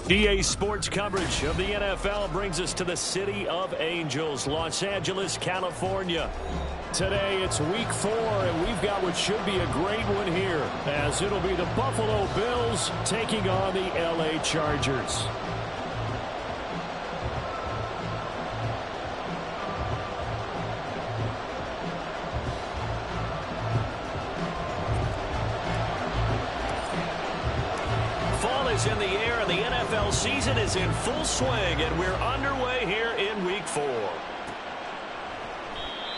EA Sports coverage of the NFL brings us to the City of Angels, Los Angeles, California. Today it's week 4, and we've got what should be a great one here, as it'll be the Buffalo Bills taking on the LA Chargers. Fall is in the air, and the NFL season is in full swing, and we're underway here in week 4.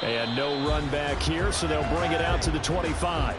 And no run back here, so they'll bring it out to the 25.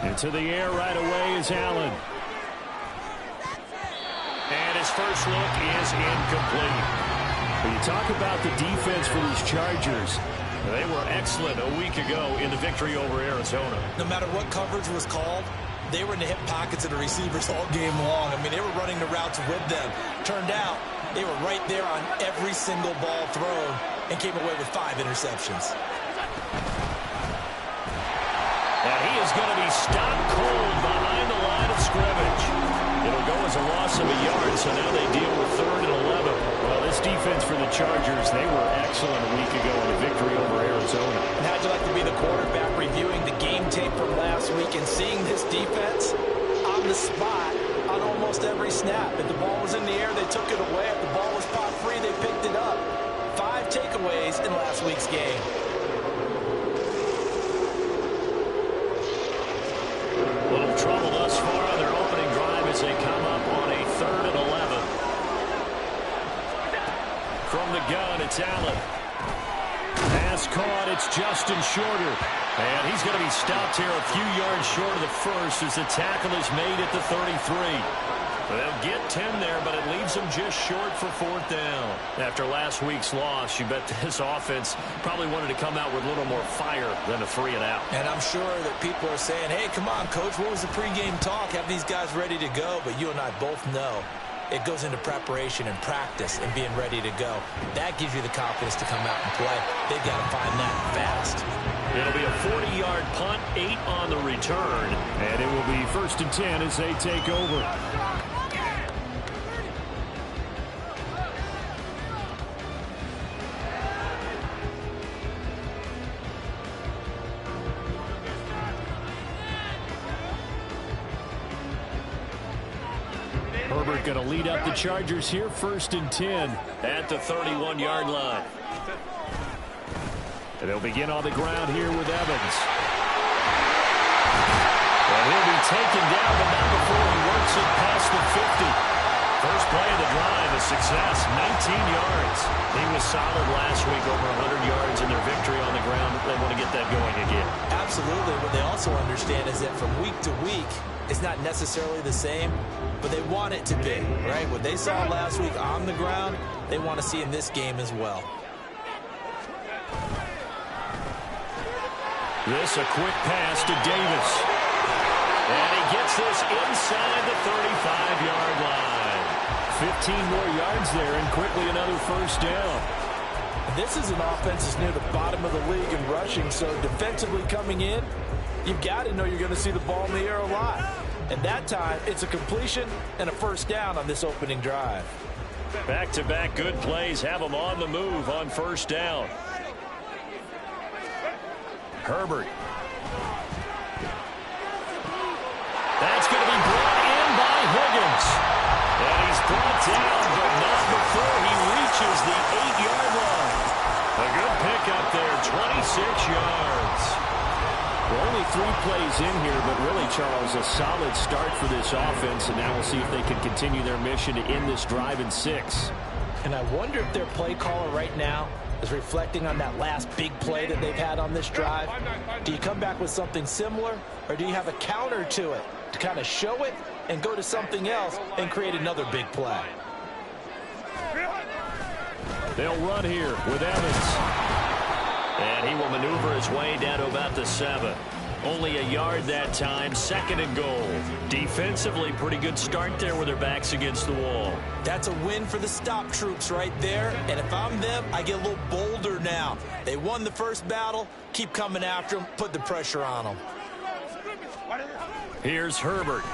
Into the air right away is Allen. And his first look is incomplete. When you talk about the defense for these Chargers, they were excellent a week ago in the victory over Arizona. No matter what coverage was called, they were in the hip pockets of the receivers all game long. I mean, they were running the routes with them. Turned out, they were right there on every single ball thrown and came away with 5 interceptions. And he is going to be stopped cold behind the line of scrimmage. It'll go as a loss of a yard, so now they deal with 3rd and 11. Well, this defense for the Chargers, they were excellent a week ago in a victory over Arizona. And how'd you like to be the quarterback reviewing the game tape from last week and seeing this defense on the spot on almost every snap? If the ball was in the air, they took it away. If the ball was pop free, they picked it up. 5 takeaways in last week's game. Little trouble thus far on their opening drive as they come up on a 3rd and 11. From the gun, it's Allen. Pass caught, it's Justin Shorter. And he's going to be stopped here a few yards short of the first as the tackle is made at the 33. They'll get 10 there, but it leaves them just short for 4th down. After last week's loss, you bet this offense probably wanted to come out with a little more fire than a 3 and out. And I'm sure that people are saying, hey, come on, Coach, what was the pregame talk? Have these guys ready to go? But you and I both know it goes into preparation and practice and being ready to go. That gives you the confidence to come out and play. They've got to find that fast. It'll be a 40-yard punt, 8 on the return. And it will be 1st and 10 as they take over. Herbert going to lead up the Chargers here, 1st and 10 at the 31-yard line. And they'll begin on the ground here with Evans. Well, he'll be taken down, but not before he works it past the 50. First play of the drive, a success, 19 yards. He was solid last week, over 100 yards in their victory on the ground. They want to get that going again. Absolutely. What they also understand is that from week to week, it's not necessarily the same, but they want it to be, right? What they saw last week on the ground, they want to see in this game as well. This a quick pass to Davis. And he gets this inside the 35-yard line. 15 more yards there, and quickly another 1st down. This is an offense that's near the bottom of the league in rushing, so defensively coming in, you've got to know you're going to see the ball in the air a lot. And that time, it's a completion and a 1st down on this opening drive. Back-to-back good plays have them on the move on 1st down. Herbert. That's going to be brought in by Higgins. And he's brought down, but not before he reaches the 8-yard line. A good pickup there, 26 yards. Well, only 3 plays in here, but really, Charles, a solid start for this offense, and now we'll see if they can continue their mission to end this drive in 6. And I wonder if their play caller right now is reflecting on that last big play that they've had on this drive. Do you come back with something similar, or do you have a counter to it? to kind of show it and go to something else and create another big play. They'll run here with Evans. And he will maneuver his way down to about the 7. Only a yard that time, 2nd and goal. Defensively, pretty good start there with their backs against the wall. That's a win for the stop troops right there. And if I'm them, I get a little bolder now. They won the first battle. Keep coming after them. Put the pressure on them. Here's Herbert.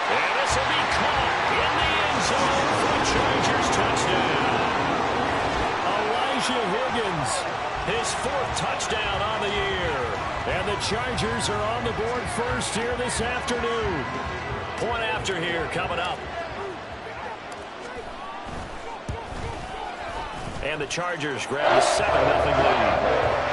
And this will be caught in the end zone for a Chargers touchdown. Elijah Higgins, his 4th touchdown on the year. And the Chargers are on the board first here this afternoon. Point after here coming up. And the Chargers grab the 7-0 lead.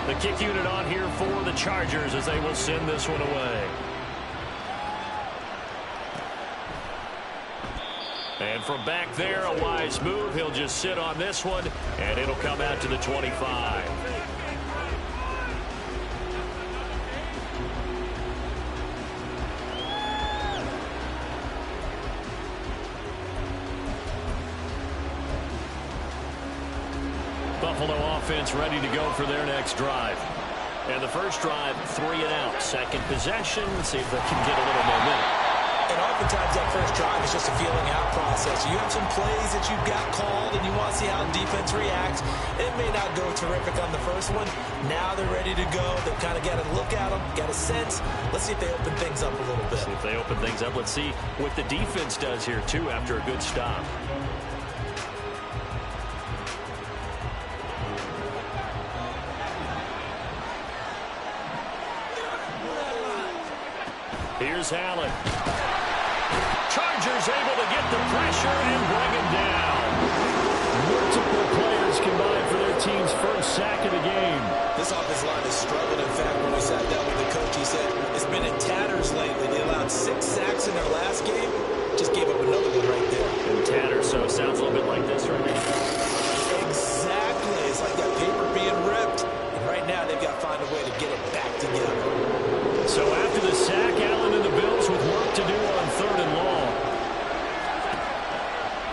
The kick unit on here for the Chargers as they will send this one away. And from back there, a wise move. He'll just sit on this one, and it'll come out to the 25. Buffalo offense ready to go for their next drive. And the first drive, 3 and out. Second possession, see if they can get a little momentum. And oftentimes that first drive is just a feeling out process. You have some plays that you've got called and you want to see how the defense reacts. It may not go terrific on the first one. Now they're ready to go. They've kind of got to look at them, got a sense. Let's see if they open things up a little bit. See if they open things up. Let's see what the defense does here, too, after a good stop. Here's Allen. Chargers able to get the pressure and bring him down. Multiple players combined for their team's first sack of the game. This offensive line has struggled. In fact, when we sat down with the coach, he said it's been in tatters lately. They allowed 6 sacks in their last game. Just gave up another one right there. In tatters, so it sounds a little bit like this right now. Exactly. It's like that paper being ripped. And right now, they've got to find a way to get it back together. So after the sack, Allen and the Bills with work to do on 3rd and long.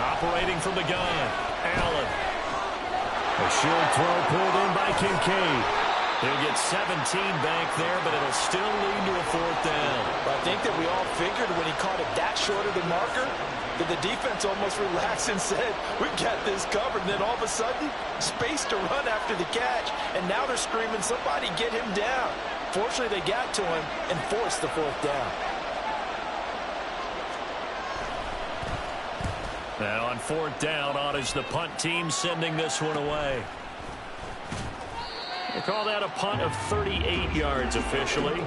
Operating from the gun, Allen. A short throw pulled in by Kincaid. He'll get 17 back there, but it'll still lead to a 4th down. I think that we all figured when he caught it that short of the marker that the defense almost relaxed and said, we got this covered. And then all of a sudden, space to run after the catch. And now they're screaming, somebody get him down. Fortunately, they got to him and forced the 4th down. Now on 4th down, on is the punt team sending this one away. They call that a punt of 38 yards officially.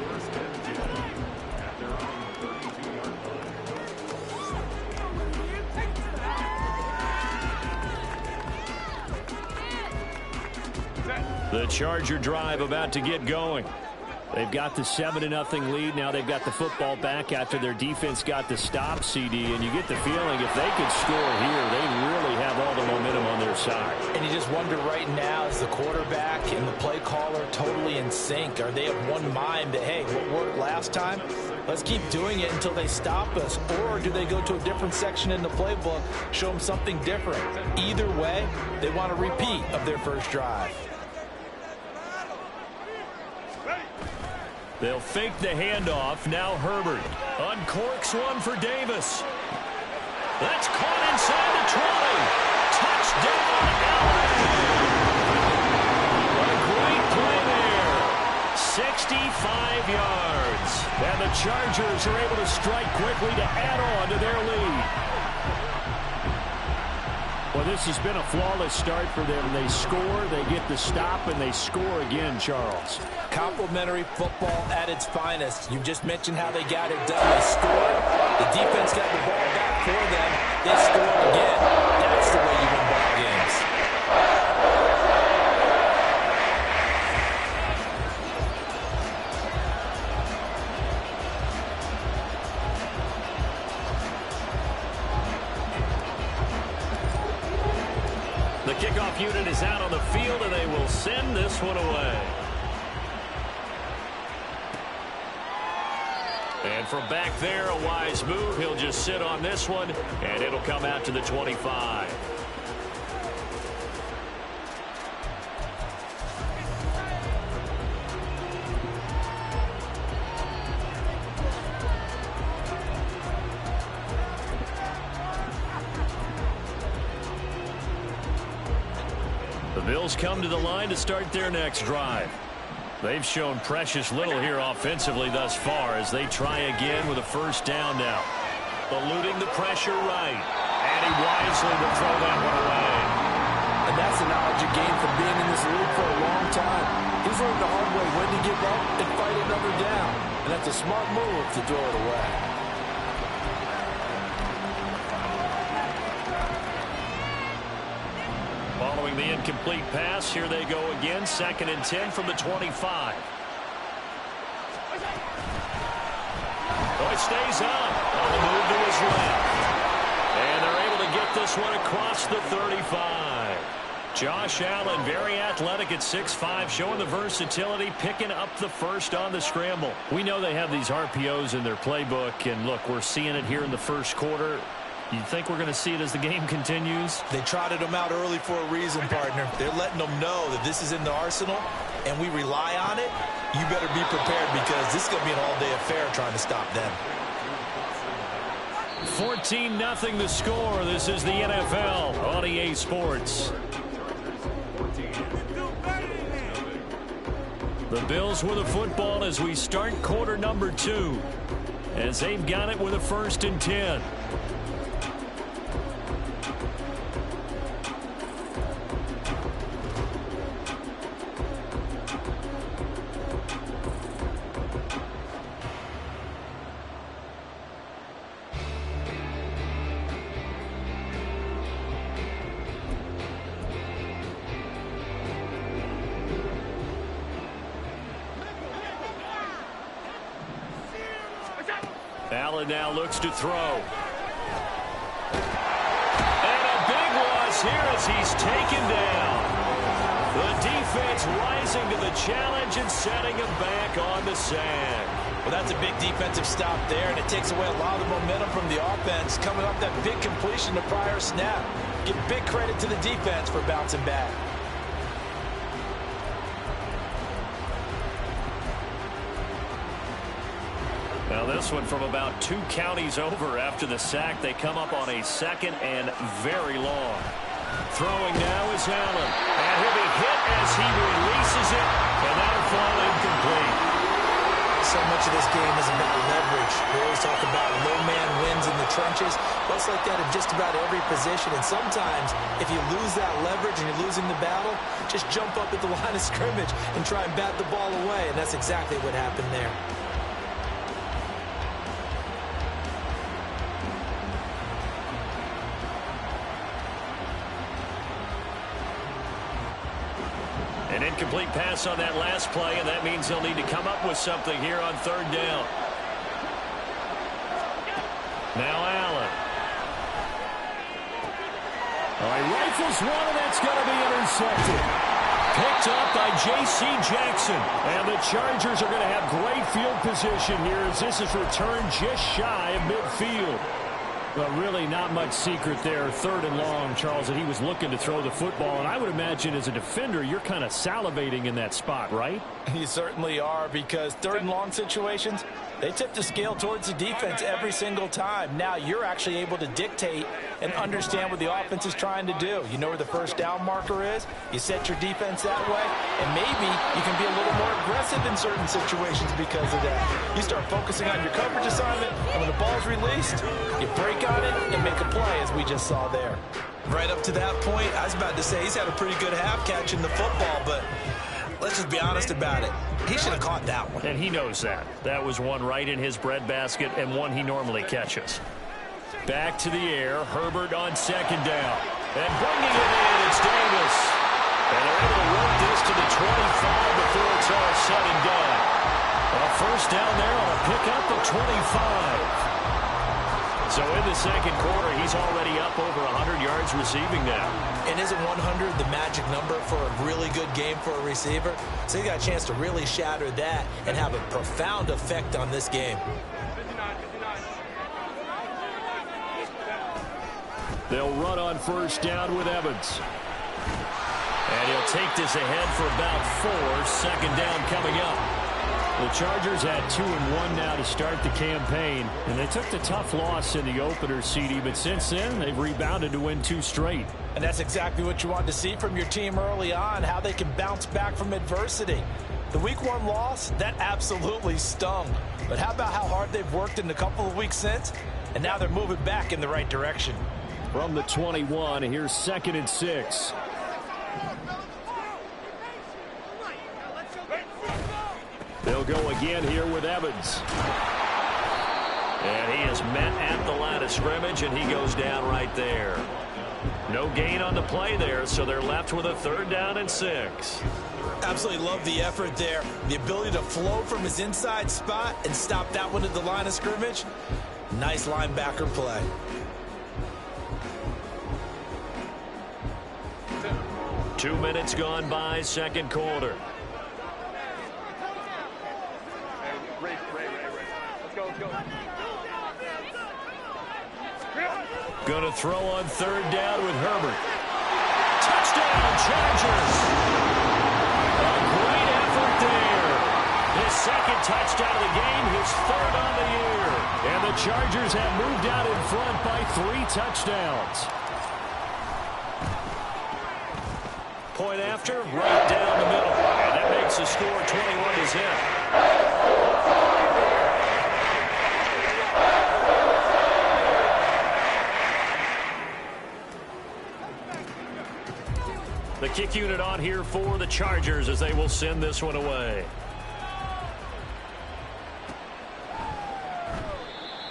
The Charger drive about to get going. They've got the 7-0 lead. Now they've got the football back after their defense got the stop, CD. And you get the feeling if they could score here, they really have all the momentum on their side. And you just wonder right now, is the quarterback and the play caller totally in sync? Are they of one mind that, hey, what worked last time? Let's keep doing it until they stop us. Or do they go to a different section in the playbook, show them something different? Either way, they want a repeat of their first drive. They'll fake the handoff. Now Herbert uncorks one for Davis. That's caught inside the 20. Touchdown, Allen. A great play there. 65 yards. And the Chargers are able to strike quickly to add on to their lead. Well, this has been a flawless start for them. They score, they get the stop, and they score again, Charles. Complimentary football at its finest. You just mentioned how they got it done. They scored. The defense got the ball back for them. They scored again. That's the way you win ball games. The kickoff unit is out on the field, and they will send this one away. And from back there, a wise move. He'll just sit on this one, and it'll come out to the 25. The Bills come to the line to start their next drive. They've shown precious little here offensively thus far as they try again with a first down now. Eluding the pressure right. And he wisely will throw that one away. And that's the knowledge you gain from being in this league for a long time. He's learned the hard way when to give up and fight another down. And that's a smart move to throw it away. Following the incomplete pass, here they go again. 2nd and 10 from the 25. Oh, it stays on. On the move to his left. And they're able to get this one across the 35. Josh Allen, very athletic at 6'5", showing the versatility, picking up the first on the scramble. We know they have these RPOs in their playbook, and look, we're seeing it here in the first quarter. You think we're going to see it as the game continues? They trotted them out early for a reason, partner. They're letting them know that this is in the arsenal, and we rely on it. You better be prepared because this is going to be an all-day affair trying to stop them. 14-0 the score. This is the NFL on EA Sports. The Bills with the football as we start quarter number 2. As they've got it with a 1st and 10. Allen now looks to throw. And a big loss here as he's taken down. The defense rising to the challenge and setting him back on the sand. Well, that's a big defensive stop there, and it takes away a lot of the momentum from the offense coming off that big completion the prior snap. Give big credit to the defense for bouncing back. Now this one from about 2 counties over after the sack. They come up on a 2nd and very long. Throwing now is Allen. And he'll be hit as he releases it. And that'll fall incomplete. So much of this game is about leverage. We always talk about low man wins in the trenches. Well, it's like that in just about every position. And sometimes, if you lose that leverage and you're losing the battle, just jump up at the line of scrimmage and try and bat the ball away. And that's exactly what happened there. An incomplete pass on that last play, and that means they'll need to come up with something here on 3rd down. Now Allen. All right, rifles one, and that's going to be intercepted. Picked up by J.C. Jackson. And the Chargers are going to have great field position here as this is returned just shy of midfield. But really not much secret there. 3rd and long, Charles, that he was looking to throw the football. And I would imagine as a defender, you're kind of salivating in that spot, right? You certainly are, because 3rd and long situations, they tip the scale towards the defense every single time. Now you're actually able to dictate and understand what the offense is trying to do. You know where the first down marker is. You set your defense that way, and maybe you can be a little more aggressive in certain situations because of that. You start focusing on your coverage assignment, and when the ball's released, you break on it and make a play, as we just saw there. Right up to that point, I was about to say he's had a pretty good half catching the football, but let's just be honest about it. He should have caught that one. And he knows that. That was one right in his breadbasket and one he normally catches. Back to the air. Herbert on 2nd down. And bringing it in, it's Davis. And they're able to work this to the 25 before it's all said and done. A first down there on a pickup of 25. So in the second quarter, he's already up over 100 yards receiving now. And isn't 100 the magic number for a really good game for a receiver? So he got a chance to really shatter that and have a profound effect on this game. They'll run on first down with Evans. And he'll take this ahead for about 4. Second down coming up. The Chargers had 2-1 now to start the campaign. And they took the tough loss in the opener, CD. But since then, they've rebounded to win 2 straight. And that's exactly what you want to see from your team early on, how they can bounce back from adversity. The Week 1 loss, that absolutely stung. But how about how hard they've worked in the couple of weeks since? And now they're moving back in the right direction. From the 21, here's 2nd and 6. They'll go again here with Evans. And he is met at the line of scrimmage, and he goes down right there. No gain on the play there, so they're left with a 3rd down and 6. Absolutely love the effort there. The ability to flow from his inside spot and stop that one at the line of scrimmage. Nice linebacker play. Two minutes gone by, second quarter. Going to throw on 3rd down with Herbert. Touchdown, Chargers! A great effort there. His 2nd touchdown of the game, his 3rd on the year. And the Chargers have moved out in front by 3 touchdowns. Point after, right down the middle. And that makes the score 21-10. The kick unit on here for the Chargers as they will send this one away.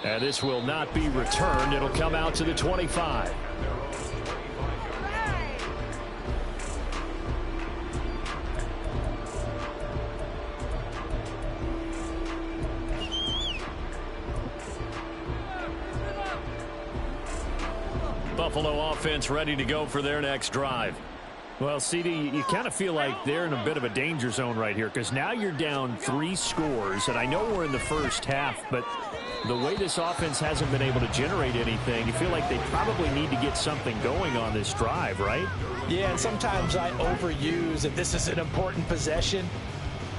And this will not be returned. It'll come out to the 25. Buffalo offense ready to go for their next drive. Well, CD, you kind of feel like they're in a bit of a danger zone right here because now you're down 3 scores, and I know we're in the first half, but the way this offense hasn't been able to generate anything, you feel like they probably need to get something going on this drive, right? Yeah, and sometimes I overuse that this is an important possession,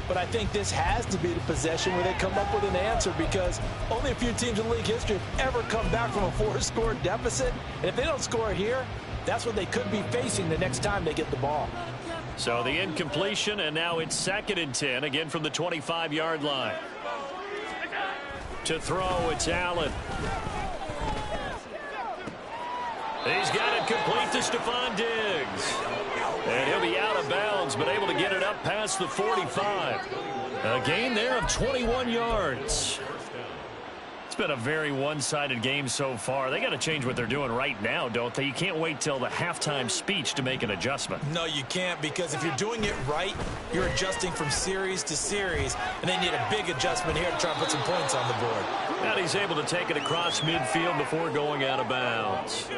but I think this has to be the possession where they come up with an answer because only a few teams in league history have ever come back from a 4-score deficit, and if they don't score here, that's what they could be facing the next time they get the ball. So the incompletion, and now it's 2nd and 10, again from the 25-yard line. To throw, it's Allen. He's got it complete to Stephon Diggs. And he'll be out of bounds, but able to get it up past the 45. A gain there of 21 yards. It's been a very one-sided game so far. They got to change what they're doing right now, don't they? You can't wait till the halftime speech to make an adjustment. No, you can't, because if you're doing it right, you're adjusting from series to series, and they need a big adjustment here to try and put some points on the board. And he's able to take it across midfield before going out of bounds.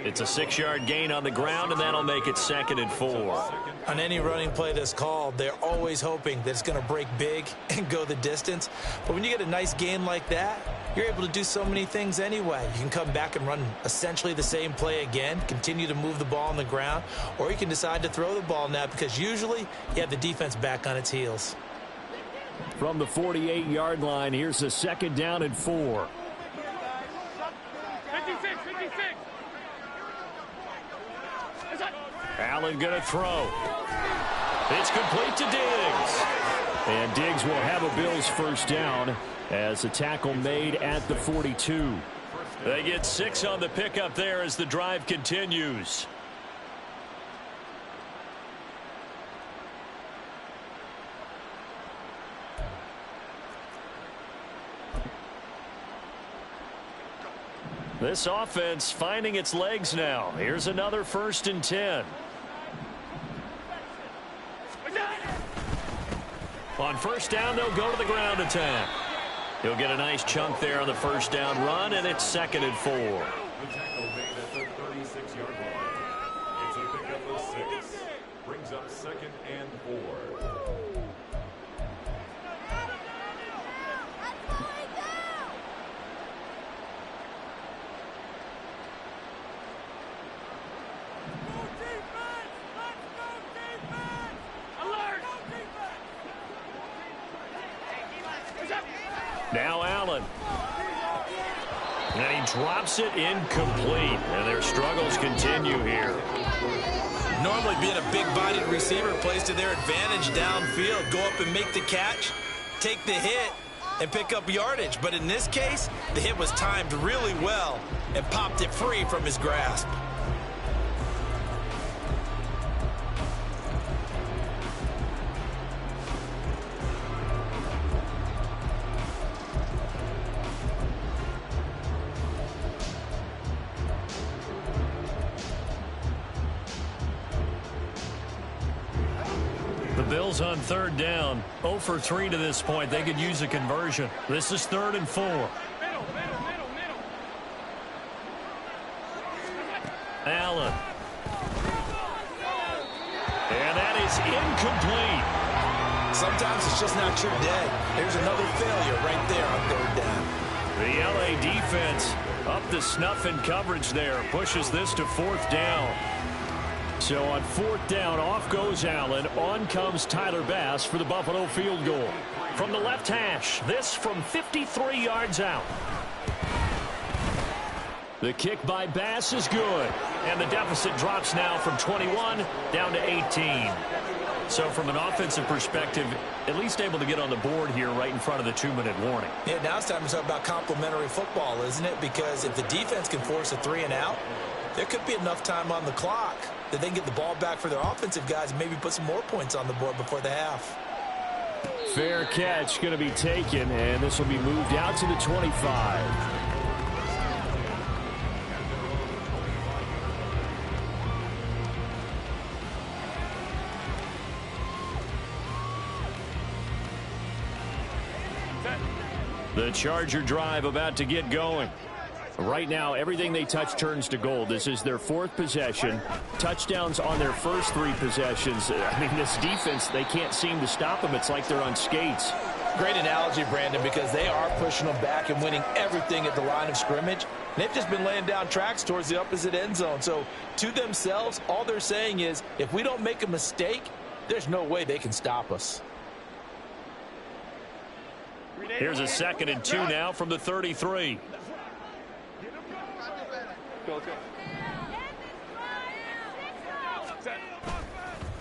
It's a 6-yard gain on the ground, and that'll make it 2nd and 4. On any running play that's called, they're always hoping that it's going to break big and go the distance. But when you get a nice gain like that, you're able to do so many things anyway. You can come back and run essentially the same play again, continue to move the ball on the ground, or you can decide to throw the ball now because usually you have the defense back on its heels. From the 48-yard line, here's a 2nd down and 4. 56. Allen going to throw. It's complete to Diggs. And Diggs will have a Bills first down as a tackle made at the 42. They get 6 on the pickup there as the drive continues. This offense finding its legs now. Here's another 1st and 10. On first down, they'll go to the ground attack. He'll get a nice chunk there on the first down run, and it's 2nd and 4. The tackle made at the 36-yard line. It's a pickup of 6. Brings up 2nd and 4. Now Allen. And he drops it incomplete. And their struggles continue here. Normally being a big-bodied receiver plays to their advantage downfield. Go up and make the catch, take the hit, and pick up yardage. But in this case, the hit was timed really well and popped it free from his grasp. Bills on 3rd down. 0 for 3 to this point. They could use a conversion. This is 3rd and 4. Allen. And that is incomplete. Sometimes it's just not your day. Here's another failure right there on 3rd down. The LA defense up the snuff in coverage there. Pushes this to 4th down. So on 4th down, off goes Allen. On comes Tyler Bass for the Buffalo field goal. From the left hash, this from 53 yards out. The kick by Bass is good. And the deficit drops now from 21 down to 18. So from an offensive perspective, at least able to get on the board here right in front of the 2-minute warning. Yeah, now it's time to talk about complementary football, isn't it? Because if the defense can force a 3-and-out, there could be enough time on the clock that they can get the ball back for their offensive guys and maybe put some more points on the board before the half. Fair catch going to be taken, and this will be moved out to the 25. The Charger drive about to get going. Right now, everything they touch turns to gold. This is their 4th possession. Touchdowns on their first 3 possessions. I mean, this defense, they can't seem to stop them. It's like they're on skates. Great analogy, Brandon, because they are pushing them back and winning everything at the line of scrimmage. They've just been laying down tracks towards the opposite end zone. So to themselves, all they're saying is, if we don't make a mistake, there's no way they can stop us. Here's a 2nd and 2 now from the 33.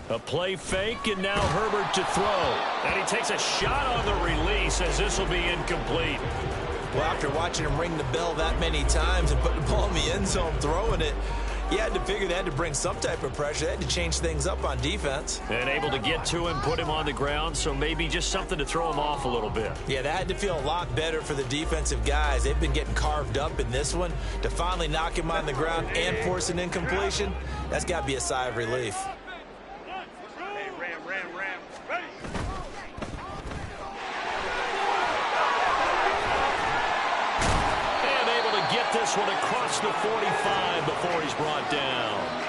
A play fake, and now Herbert to throw. And he takes a shot on the release as this will be incomplete. Well, after watching him ring the bell that many times and putting the ball in the end zone, throwing it, you had to figure they had to bring some type of pressure. They had to change things up on defense. And able to get to him, put him on the ground, so maybe just something to throw him off a little bit. Yeah, that had to feel a lot better for the defensive guys. They've been getting carved up in this one. To finally knock him on the ground and force an incompletion, that's got to be a sigh of relief. This one across the 45 before he's brought down.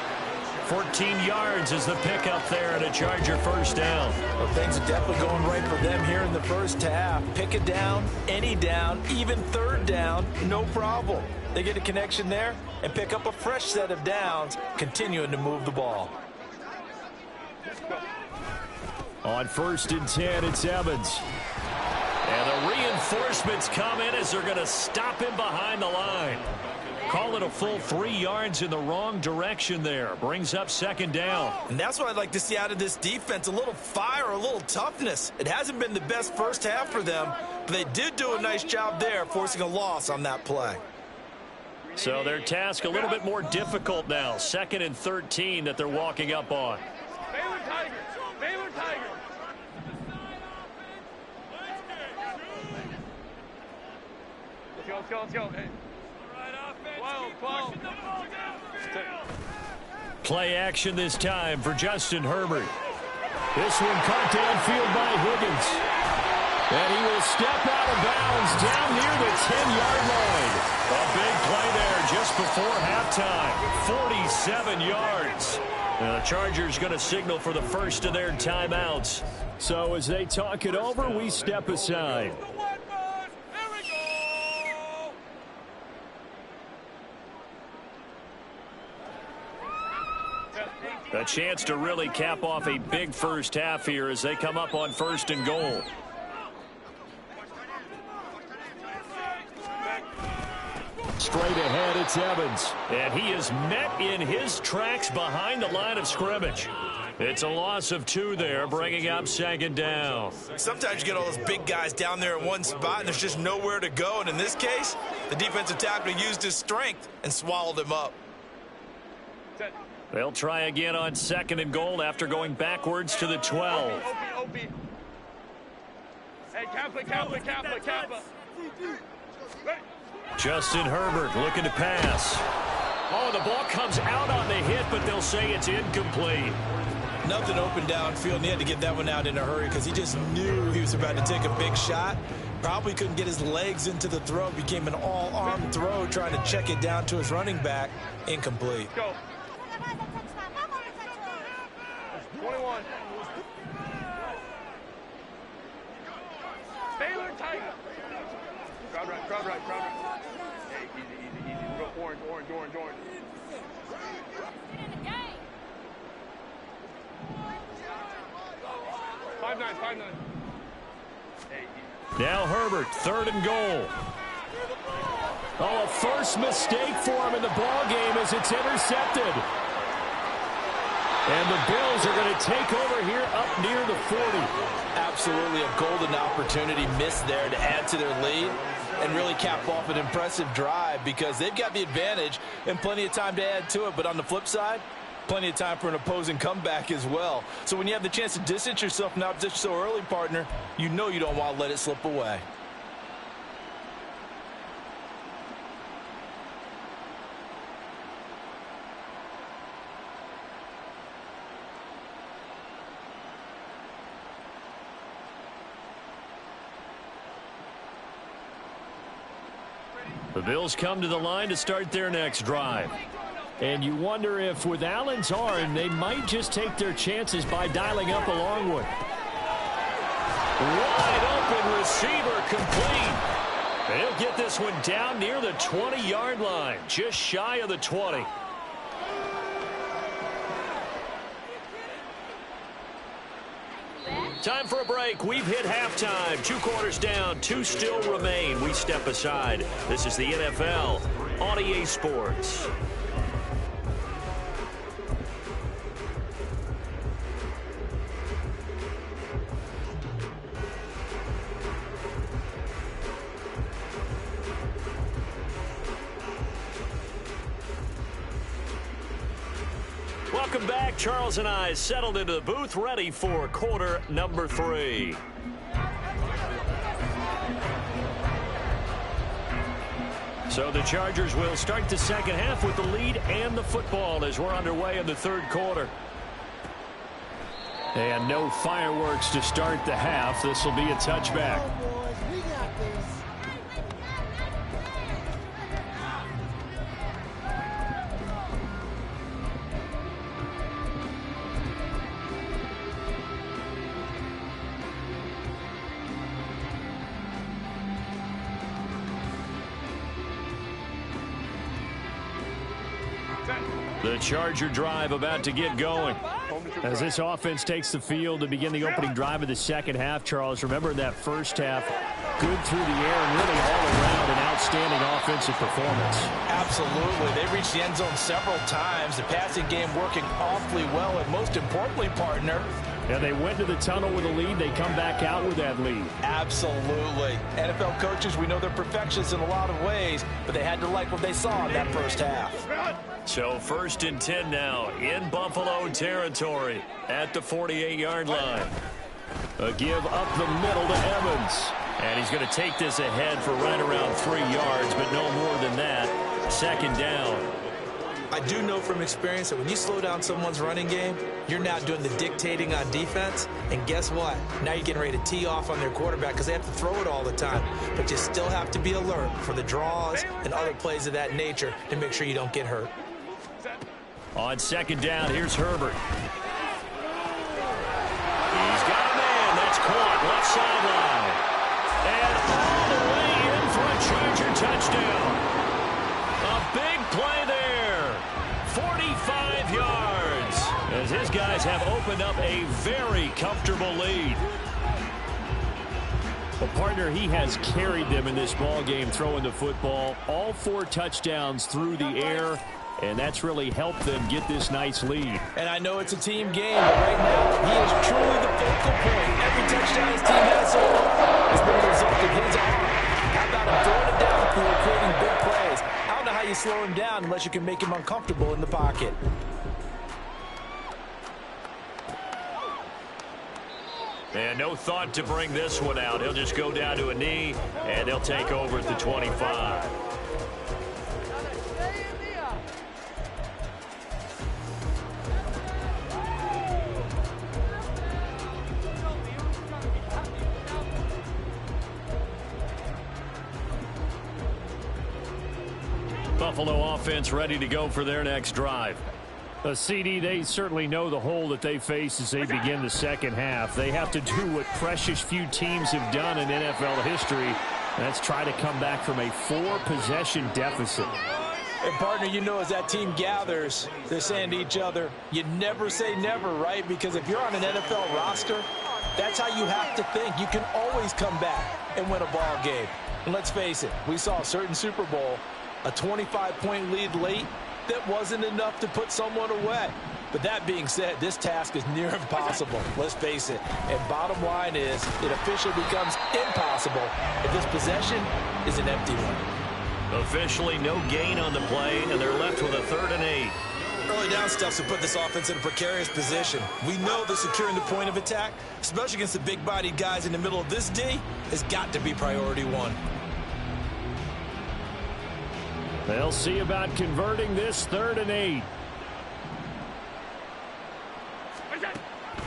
14 yards is the pickup there and a Charger first down. Well, things are definitely going right for them here in the first half. Pick it down, any down, even 3rd down, no problem. They get a connection there and pick up a fresh set of downs, continuing to move the ball. On 1st and 10, it's Evans. And the reinforcements come in as they're going to stop him behind the line. Call it a full 3 yards in the wrong direction there. Brings up 2nd down. And that's what I'd like to see out of this defense, a little fire, a little toughness. It hasn't been the best first half for them, but they did do a nice job there, forcing a loss on that play. So their task a little bit more difficult now. 2nd and 13 that they're walking up on. Baylor Tigers. Baylor Tigers. Let's go. Hey. All right, offense. 12. Play action this time for Justin Herbert. This one caught downfield by Higgins. And he will step out of bounds down near the 10-yard line. A big play there just before halftime. 47 yards. The Chargers going to signal for the first of their timeouts. So as they talk it over, we step aside. A chance to really cap off a big first half here as they come up on 1st and goal. Straight ahead, it's Evans. And he is met in his tracks behind the line of scrimmage. It's a loss of 2 there, bringing up 2nd down. Sometimes you get all those big guys down there in one spot, and there's just nowhere to go. And in this case, the defensive tackle used his strength and swallowed him up. They'll try again on 2nd and goal after going backwards to the 12. Hey, Kappa. Justin Herbert looking to pass. Oh, the ball comes out on the hit, but they'll say it's incomplete. Nothing open downfield, and he had to get that one out in a hurry because he just knew he was about to take a big shot. Probably couldn't get his legs into the throw. Became an all-arm throw trying to check it down to his running back. Incomplete. Go. 21. Baylor Tiger. Crowd right. Hey, easy. Go orange. 5-9. Hey, easy. Now Herbert, 3rd and goal. Oh, a first mistake for him in the ball game as it's intercepted. And the Bills are going to take over here up near the 40. Absolutely a golden opportunity missed there to add to their lead and really cap off an impressive drive because they've got the advantage and plenty of time to add to it. But on the flip side, plenty of time for an opposing comeback as well. So when you have the chance to distance yourself from opposition so early, partner, you know you don't want to let it slip away. The Bills come to the line to start their next drive. And you wonder if with Allen's arm, they might just take their chances by dialing up a long one. Wide open receiver complete. They'll get this one down near the 20-yard line, just shy of the 20. Time for a break. We've hit halftime. 2 quarters down. 2 still remain. We step aside. This is the NFL on EA Sports. Welcome back. Charles and I settled into the booth, ready for quarter number 3. So the Chargers will start the second half with the lead and the football as we're underway in the 3rd quarter. And no fireworks to start the half. This will be a touchback. The Charger drive about to get going. As this offense takes the field to begin the opening drive of the second half, Charles, remember that first half, good through the air and really all around an outstanding offensive performance. Absolutely. They reached the end zone several times. The passing game working awfully well, and most importantly, partner, and they went to the tunnel with a lead. They come back out with that lead. Absolutely. NFL coaches, we know they're perfectionists in a lot of ways, but they had to like what they saw in that first half. So 1st and 10 now in Buffalo territory at the 48-yard line. A give up the middle to Evans. And he's going to take this ahead for right around 3 yards, but no more than that. 2nd down. I do know from experience that when you slow down someone's running game, you're now doing the dictating on defense. And guess what? Now you're getting ready to tee off on their quarterback because they have to throw it all the time. But you still have to be alert for the draws and other plays of that nature to make sure you don't get hurt. On second down, here's Herbert. He's got a man. That's caught left sideline. And all the way in for a Charger touchdown. A big play there. 45 yards. As his guys have opened up a very comfortable lead. Well, partner, he has carried them in this ball game throwing the football. All 4 touchdowns through the air. And that's really helped them get this nice lead. And I know it's a team game, but right now, he is truly the focal point. Every touchdown his team has so far has been a result of his arm. How about him throwing it downfield, creating big plays? I don't know how you slow him down unless you can make him uncomfortable in the pocket. And no thought to bring this one out. He'll just go down to a knee, and they'll take over at the 25. Buffalo offense ready to go for their next drive. CD, they certainly know the hole that they face as they begin the second half. They have to do what precious few teams have done in NFL history. That's try to come back from a 4-possession deficit. And, partner, you know as that team gathers, they're saying to each other, you never say never, right? Because if you're on an NFL roster, that's how you have to think. You can always come back and win a ball game. And let's face it, we saw a certain Super Bowl, a 25-point lead late, that wasn't enough to put someone away. But that being said, this task is near impossible. Let's face it. And bottom line is, it officially becomes impossible if this possession is an empty one. Officially no gain on the play, and they're left with a 3rd and 8. Early down stuff to put this offense in a precarious position. We know that securing the point of attack, especially against the big-bodied guys in the middle of this D, has got to be priority 1. They'll see about converting this 3rd and 8.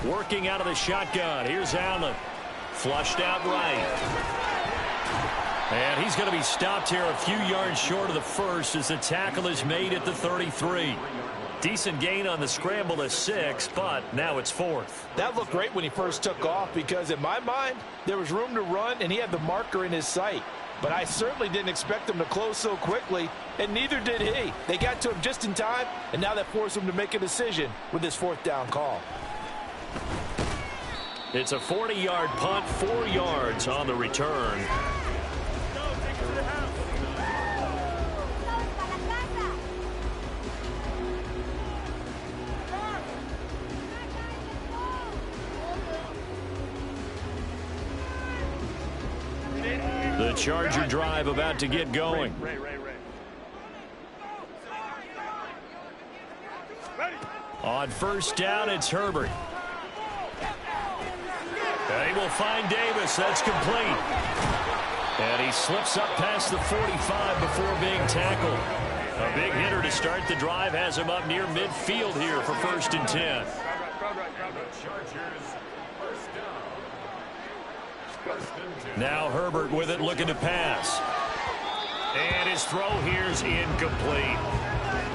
Working out of the shotgun. Here's Allen. Flushed out right. And he's going to be stopped here a few yards short of the first as the tackle is made at the 33. Decent gain on the scramble to 6, but now it's 4th. That looked great when he first took off because in my mind, there was room to run and he had the marker in his sight. But I certainly didn't expect him to close so quickly, and neither did he. They got to him just in time, and now that forced him to make a decision with his 4th down call. It's a 40-yard punt, 4 yards on the return. The Charger drive about to get going. On first down, it's Herbert. They will find Davis. That's complete. And he slips up past the 45 before being tackled. A big hitter to start the drive has him up near midfield here for 1st and 10. Now Herbert with it, looking to pass. And his throw here's incomplete.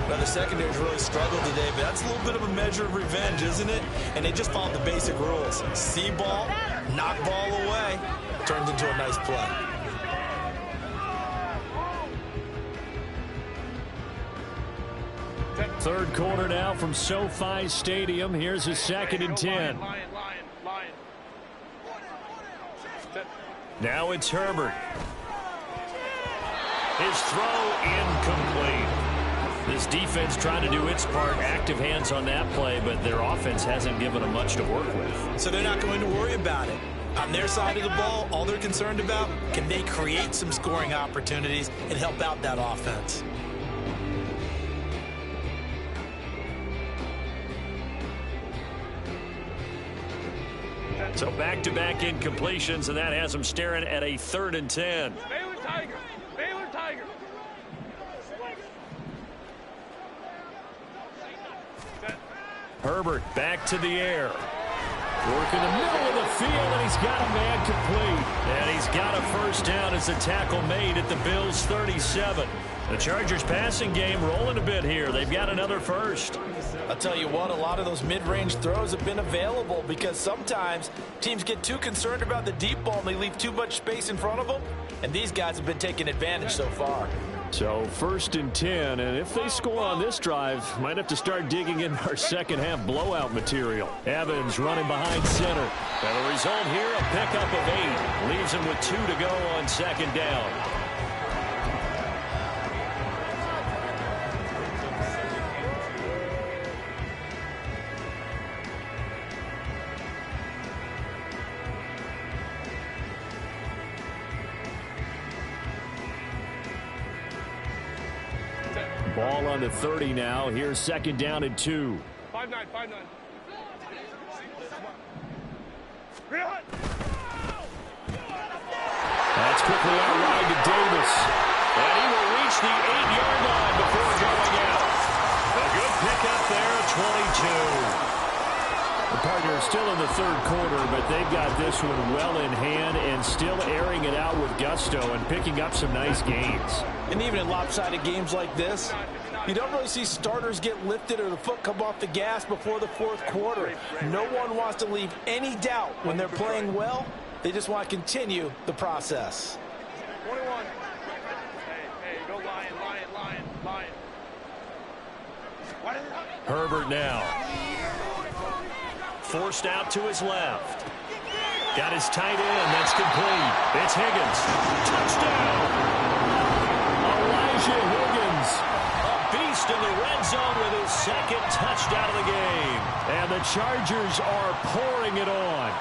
Now the secondary's really struggled today, but that's a little bit of a measure of revenge, isn't it? And they just followed the basic rules. See ball, knock ball away. Turns into a nice play. Third quarter now from SoFi Stadium. Here's a 2nd and 10. Now it's Herbert. His throw incomplete. This defense trying to do its part. Active hands on that play, but their offense hasn't given them much to work with. So they're not going to worry about it. On their side of the ball, all they're concerned about, can they create some scoring opportunities and help out that offense? So back-to-back incompletions, and that has them staring at a 3rd and 10. Baylor Tiger. Baylor Tiger. Herbert back to the air. Work in the middle of the field, and he's got a man complete. And he's got a first down as the tackle made at the Bills' 37. The Chargers' passing game rolling a bit here. They've got another first. I'll tell you what, a lot of those mid-range throws have been available because sometimes teams get too concerned about the deep ball and they leave too much space in front of them. And these guys have been taking advantage so far. So 1st and 10, and if they score on this drive, might have to start digging in our second half blowout material. Evans running behind center. And the result here, a pickup of 8. Leaves him with 2 to go on second down. Ball on the 30 now. Here's second down and 2. 5-9, 5-9. That's quickly out wide to Davis. And he will reach the 8-yard line before going out. A good pickup there, 22. The partner still in the third quarter, but they've got this one well in hand and still airing it out with gusto and picking up some nice gains. And even in lopsided games like this, you don't really see starters get lifted or the foot come off the gas before the fourth quarter. No one wants to leave any doubt when they're playing well. They just want to continue the process. 21. Hey, go Lion. Herbert now. Forced out to his left. Got his tight end. That's complete. It's Higgins. Touchdown. Elijah Higgins. A beast in the red zone with his second touchdown of the game. And the Chargers are pouring it on.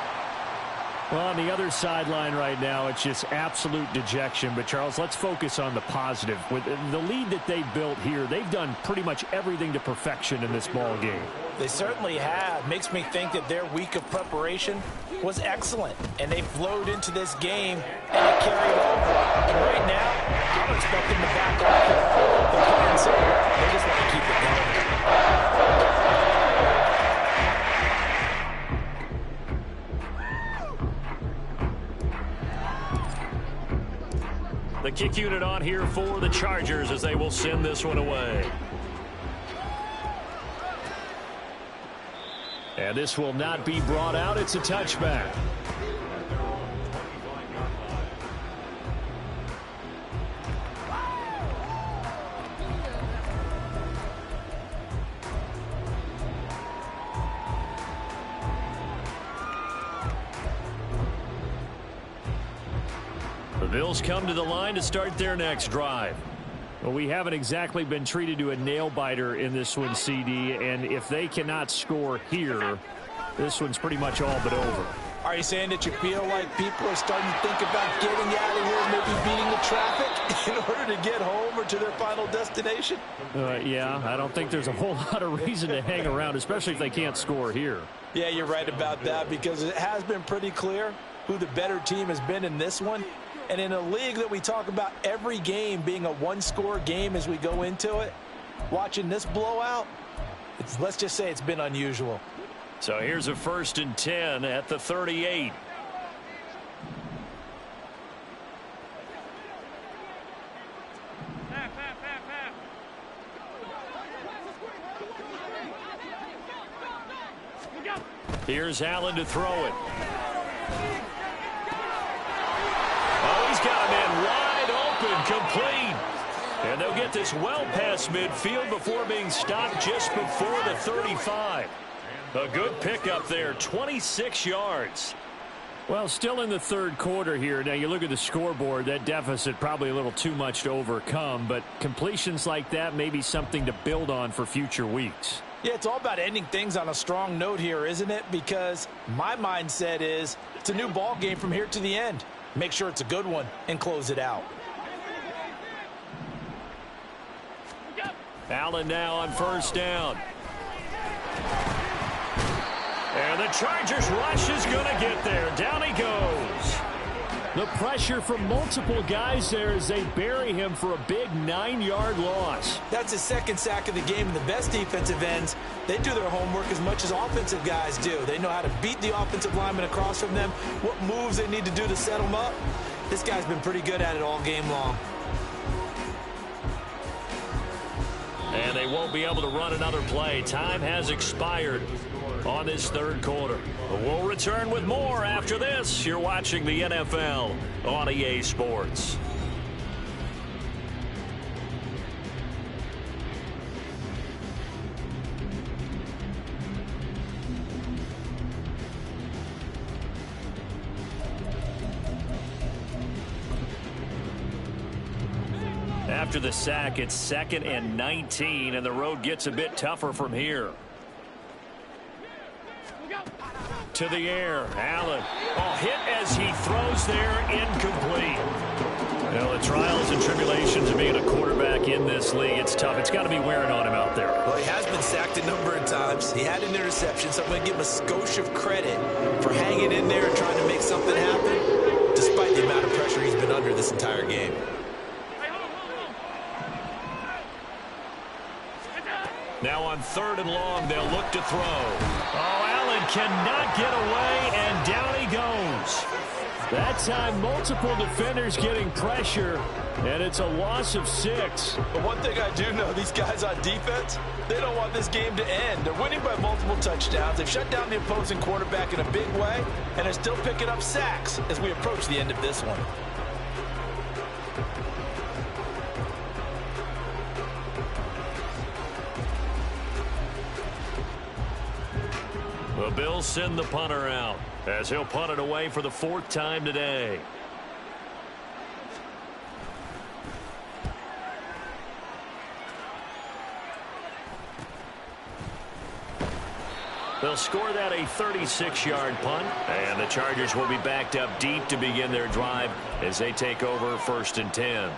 Well, on the other sideline right now, it's just absolute dejection. But, Charles, let's focus on the positive. With the lead that they built here, they've done pretty much everything to perfection in this ball game. They certainly have. Makes me think that their week of preparation was excellent. And they flowed into this game, and it carried over. And right now, I don't expect them to back off. They're playing so well. They just want to keep it going. The kick unit on here for the Chargers as they will send this one away. And this will not be brought out. It's a touchback. The Bills come to the line to start their next drive. Well, we haven't exactly been treated to a nail-biter in this one, CD, and if they cannot score here, this one's pretty much all but over. Are you saying that you feel like people are starting to think about getting out of here, maybe beating the traffic in order to get home or to their final destination? Yeah, I don't think there's a whole lot of reason to hang around, especially if they can't score here. Yeah, you're right about that because it has been pretty clear who the better team has been in this one. And in a league that we talk about every game being a one-score game as we go into it, watching this blowout, let's just say it's been unusual. So here's a 1st and 10 at the 38. Here's Allen to throw it. Oh, he's got a man wide open, complete. And they'll get this well past midfield before being stopped just before the 35. A good pickup there, 26 yards. Well, still in the third quarter here. Now, you look at the scoreboard, that deficit probably a little too much to overcome, but completions like that may be something to build on for future weeks. Yeah, it's all about ending things on a strong note here, isn't it? Because my mindset is it's a new ball game from here to the end. Make sure it's a good one and close it out. Allen now on 1st down. And the Chargers rush is going to get there. Down he goes. The pressure from multiple guys there as they bury him for a big 9-yard loss. That's his second sack of the game, and the best defensive ends, They do their homework as much as offensive guys do. They know how to beat the offensive lineman across from them, what moves they need to do to set them up. This guy's been pretty good at it all game long. And they won't be able to run another play. Time has expired on this third quarter. We'll return with more after this. You're watching the NFL on EA Sports. After the sack, it's 2nd and 19, and the road gets a bit tougher from here. To the air, Allen. Oh, hit as he throws there, incomplete. Well, the trials and tribulations of being a quarterback in this league, it's tough. It's got to be wearing on him out there. Well, he has been sacked a number of times. He had an interception, so I'm going to give him a skosh of credit for hanging in there and trying to make something happen, despite the amount of pressure he's been under this entire game. Now on 3rd and long, they'll look to throw. Oh, Allen cannot get away, and down he goes. That time, multiple defenders getting pressure, and it's a loss of 6. But one thing I do know, these guys on defense, they don't want this game to end. They're winning by multiple touchdowns. They've shut down the opposing quarterback in a big way, and they're still picking up sacks as we approach the end of this one. The Bills send the punter out as he'll punt it away for the 4th time today. They'll score that a 36-yard punt, and the Chargers will be backed up deep to begin their drive as they take over 1st and 10.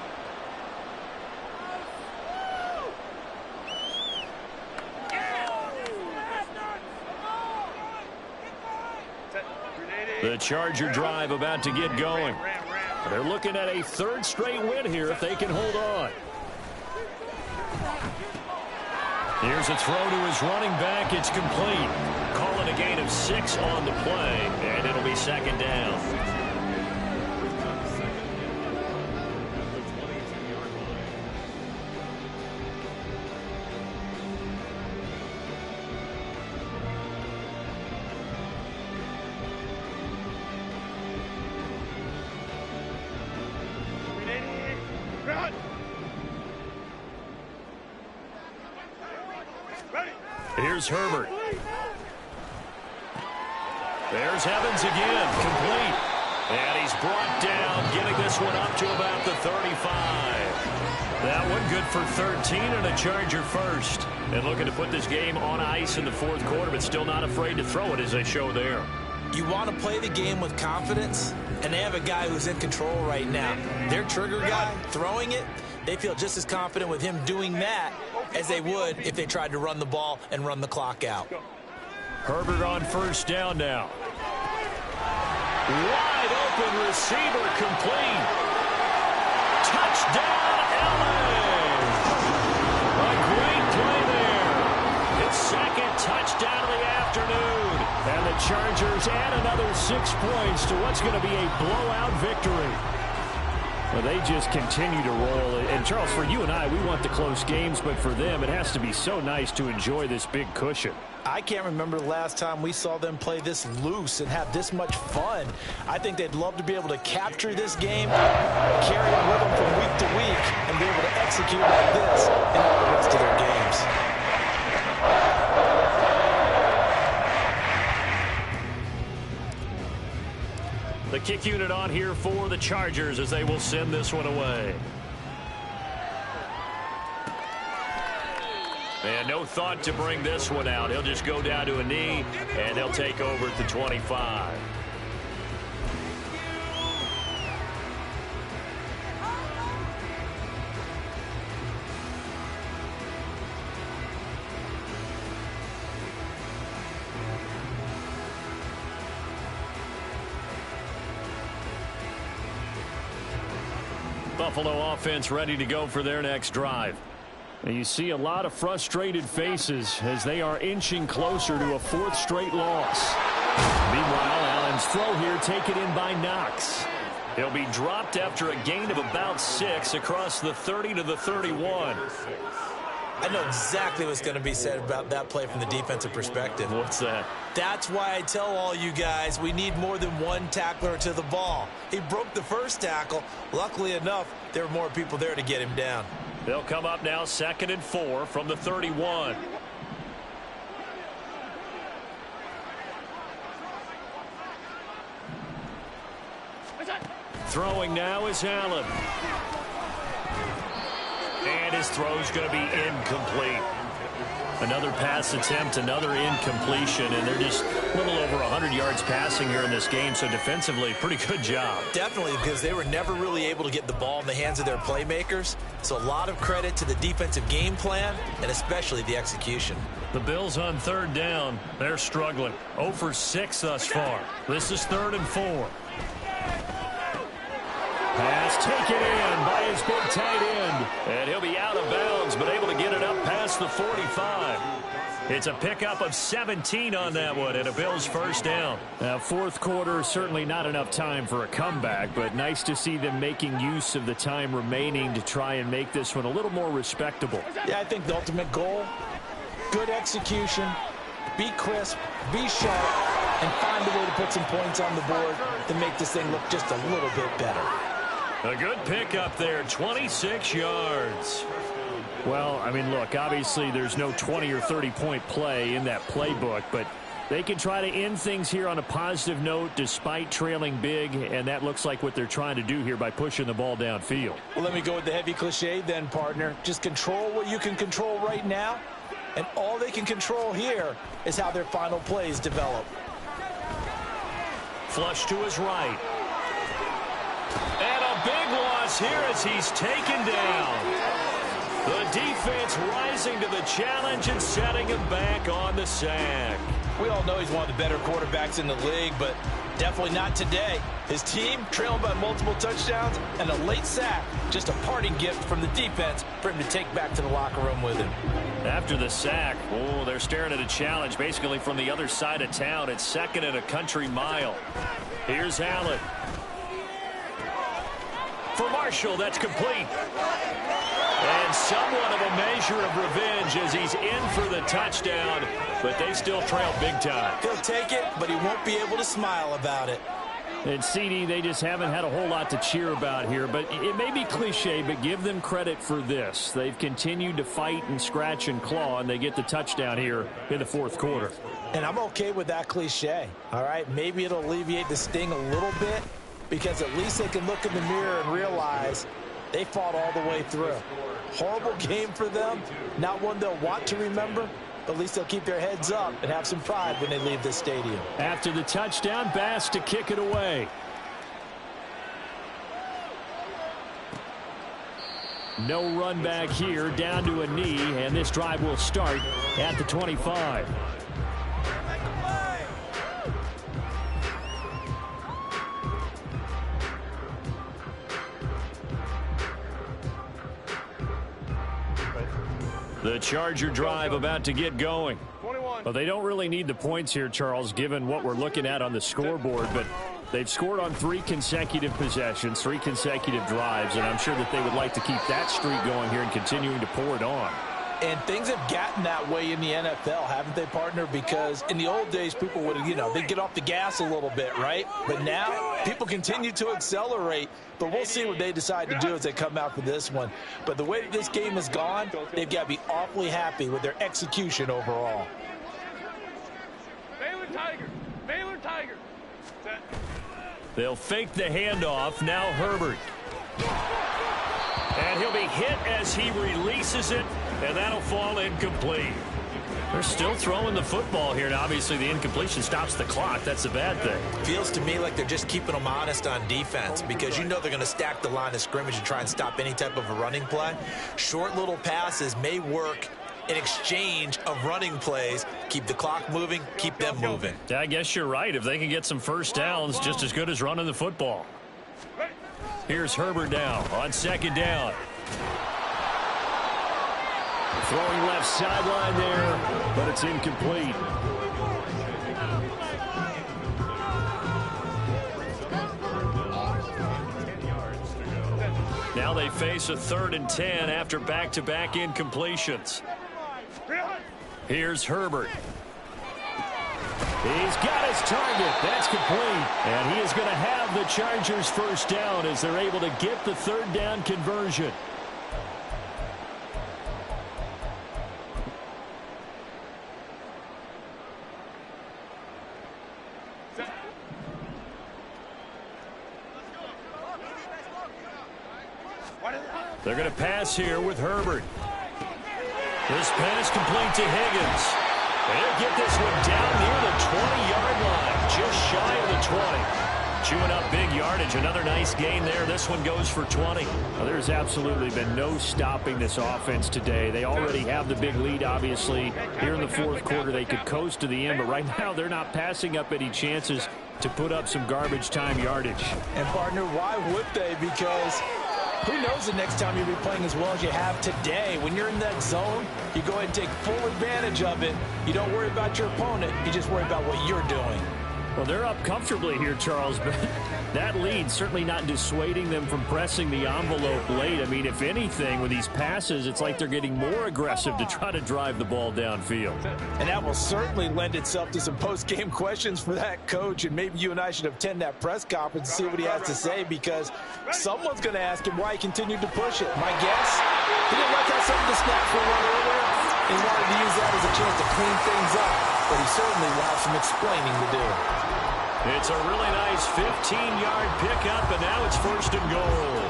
The Charger drive about to get going. They're looking at a 3rd straight win here if they can hold on. Here's a throw to his running back. It's complete. Calling a gain of 6 on the play, and it'll be 2nd down. Here's Herbert. There's Evans again, complete. And he's brought down, getting this one up to about the 35. That one good for 13 and a Charger first. And looking to put this game on ice in the 4th quarter, but still not afraid to throw it as they show there. You want to play the game with confidence, and they have a guy who's in control right now. Their trigger guy throwing it, they feel just as confident with him doing that as they would if they tried to run the ball and run the clock out. Herbert on 1st down now. Wide open receiver, complete. Touchdown, Allen! A great play there. His 2nd touchdown of the afternoon. And the Chargers add another 6 points to what's going to be a blowout victory. Well, they just continue to roll. And, Charles, for you and I, we want the close games, but for them, it has to be so nice to enjoy this big cushion. I can't remember the last time we saw them play this loose and have this much fun. I think they'd love to be able to capture this game, carry it with them from week to week, and be able to execute like this in all the rest of their games. The kick unit on here for the Chargers as they will send this one away. And no thought to bring this one out. He'll just go down to a knee, and they'll take over at the 25. Buffalo offense ready to go for their next drive. And you see a lot of frustrated faces as they are inching closer to a fourth straight loss. Meanwhile, Allen's throw here taken in by Knox. He'll be dropped after a gain of about 6 across the 30 to the 31. I know exactly what's going to be said about that play from the defensive perspective. What's that? That's why I tell all you guys we need more than one tackler to the ball. He broke the first tackle. Luckily enough, there were more people there to get him down. They'll come up now 2nd and 4 from the 31. Throwing now is Allen. And his throw's going to be incomplete. Another pass attempt, another incompletion, and they're just a little over 100 yards passing here in this game, so defensively, pretty good job. Definitely, because they were never really able to get the ball in the hands of their playmakers, so a lot of credit to the defensive game plan, and especially the execution. The Bills on 3rd down. They're struggling. 0 for 6 thus far. This is 3rd and 4. Pass taken in by his big tight end. And he'll be out of bounds, but able to get it up past the 45. It's a pickup of 17 on that one, and a Bills first down. Now, fourth quarter, certainly not enough time for a comeback, but nice to see them making use of the time remaining to try and make this one a little more respectable. Yeah, I think the ultimate goal, good execution, be crisp, be sharp, and find a way to put some points on the board to make this thing look just a little bit better. A good pickup there, 26 yards. Well, I mean, look, obviously there's no 20 or 30-point play in that playbook, but they can try to end things here on a positive note despite trailing big, and that looks like what they're trying to do here by pushing the ball downfield. Well, let me go with the heavy cliche then, partner. Just control what you can control right now, and all they can control here is how their final plays develop. Flush to his right. And a big loss here as he's taken down. The defense rising to the challenge and setting him back on the sack. We all know he's one of the better quarterbacks in the league, but definitely not today. His team trailing by multiple touchdowns and a late sack. Just a parting gift from the defense for him to take back to the locker room with him. After the sack, oh, they're staring at a challenge basically from the other side of town. It's 2nd and a country mile. Here's Allen. For Marshall, that's complete. And somewhat of a measure of revenge as he's in for the touchdown, but they still trail big time. He'll take it, but he won't be able to smile about it. And CD, they just haven't had a whole lot to cheer about here, but it may be cliche, but give them credit for this. They've continued to fight and scratch and claw, and they get the touchdown here in the fourth quarter. And I'm okay with that cliche, all right? Maybe it'll alleviate the sting a little bit, because at least they can look in the mirror and realize they fought all the way through. Horrible game for them, not one they'll want to remember, but at least they'll keep their heads up and have some pride when they leave this stadium. After the touchdown, Bass to kick it away. No run back here, down to a knee, and this drive will start at the 25. The Charger drive about to get going. Well, they don't really need the points here, Charles, given what we're looking at on the scoreboard, but they've scored on 3 consecutive possessions, 3 consecutive drives, and I'm sure that they would like to keep that streak going here and continuing to pour it on. And things have gotten that way in the NFL, haven't they, partner? Because in the old days, people would, they'd get off the gas a little bit, right? But now, people continue to accelerate. But we'll see what they decide to do as they come out for this one. But the way that this game has gone, they've got to be awfully happy with their execution overall. Baylor Tiger. They'll fake the handoff. Now Herbert. And he'll be hit as he releases it, and that'll fall incomplete. They're still throwing the football here, and obviously the incompletion stops the clock. That's a bad thing. Feels to me like they're just keeping them honest on defense, because you know they're going to stack the line of scrimmage and try and stop any type of a running play. Short little passes may work in exchange of running plays. Keep the clock moving, keep them moving. Yeah, I guess you're right. If they can get some first downs, just as good as running the football. Here's Herbert now on 2nd down. Throwing left sideline there, but it's incomplete. Now they face a 3rd and 10 after back-to-back incompletions. Here's Herbert. He's got his target. That's complete. And he is going to have the Chargers first down as they're able to get the 3rd down conversion. They're going to pass here with Herbert. This pass complete to Higgins. They'll get this one down near the 20-yard line, just shy of the 20. Chewing up big yardage. Another nice gain there. This one goes for 20. Well, there's absolutely been no stopping this offense today. They already have the big lead, obviously. Here in the 4th quarter, they could coast to the end, but right now they're not passing up any chances to put up some garbage time yardage. And, partner, why would they? Because who knows the next time you'll be playing as well as you have today. When you're in that zone, you go ahead and take full advantage of it. You don't worry about your opponent. You just worry about what you're doing. Well, they're up comfortably here, Charles, but that lead certainly not dissuading them from pressing the envelope late. I mean, if anything, with these passes, it's like they're getting more aggressive to try to drive the ball downfield. And that will certainly lend itself to some post-game questions for that coach, and maybe you and I should attend that press conference and see what he has to say, because someone's going to ask him why he continued to push it. My guess, he didn't like how some of the snaps were run earlier. He wanted to use that as a chance to clean things up, but he certainly will have some explaining to do. It's a really nice 15-yard pickup, and now it's 1st and goal.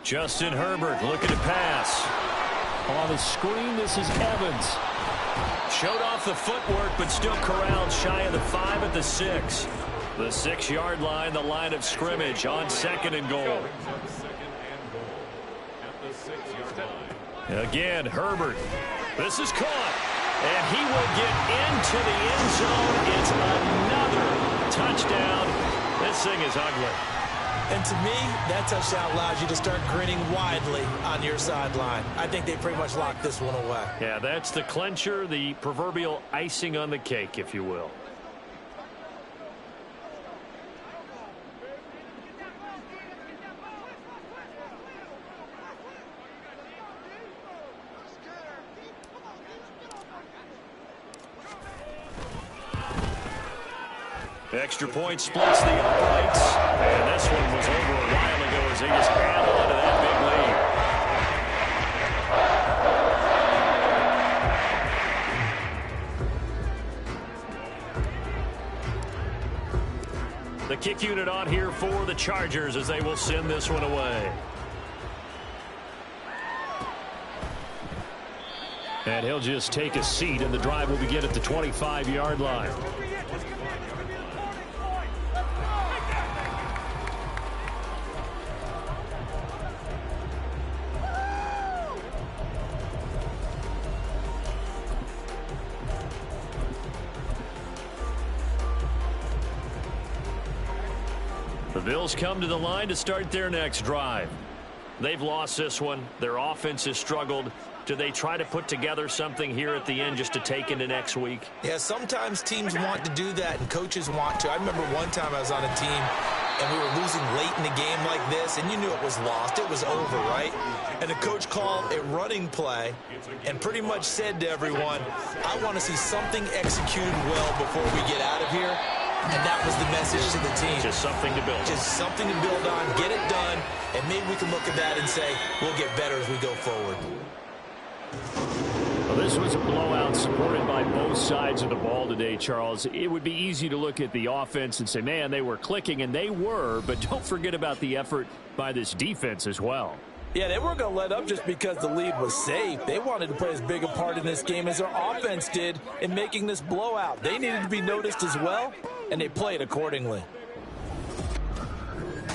Justin Herbert looking to pass. On the screen, this is Evans. Showed off the footwork, but still corralled shy of the 5 at the 6. The 6-yard line, the line of scrimmage on 2nd and goal. Again, Herbert. This is caught. And he will get into the end zone. It's another touchdown. This thing is ugly. And to me, that touchdown allows you to start grinning widely on your sideline. I think they pretty much locked this one away. Yeah, that's the clincher, the proverbial icing on the cake, if you will. Extra point splits the uprights. And this one was over a while ago as they just battle into that big lead. The kick unit on here for the Chargers as they will send this one away. And he'll just take a seat, and the drive will begin at the 25-yard line. The Bills come to the line to start their next drive. They've lost this one. Their offense has struggled. Do they try to put together something here at the end just to take into next week? Yeah, sometimes teams want to do that and coaches want to. I remember one time I was on a team and we were losing late in the game like this, and you knew it was lost. It was over, right? And the coach called a running play and pretty much said to everyone, I want to see something executed well before we get out of here. And that was the message to the team. Just something to build. Just something to build on, get it done, and maybe we can look at that and say, we'll get better as we go forward. Well, this was a blowout supported by both sides of the ball today, Charles. It would be easy to look at the offense and say, man, they were clicking, and they were, but don't forget about the effort by this defense as well. Yeah, they weren't going to let up just because the lead was safe. They wanted to play as big a part in this game as their offense did in making this blowout. They needed to be noticed as well, and they played accordingly.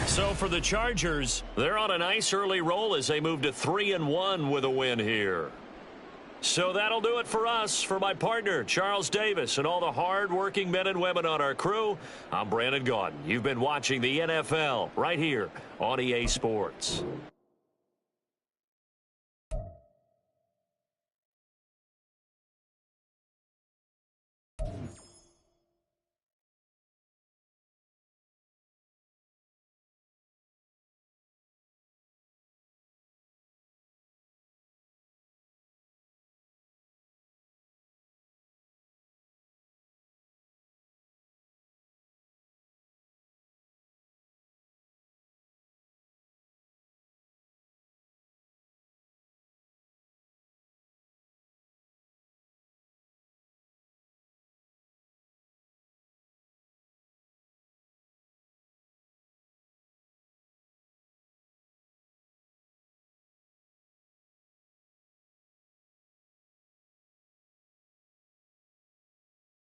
So for the Chargers, they're on a nice early roll as they move to 3-1 with a win here. So that'll do it for us. For my partner, Charles Davis, and all the hard-working men and women on our crew, I'm Brandon Gaudin. You've been watching the NFL right here on EA Sports.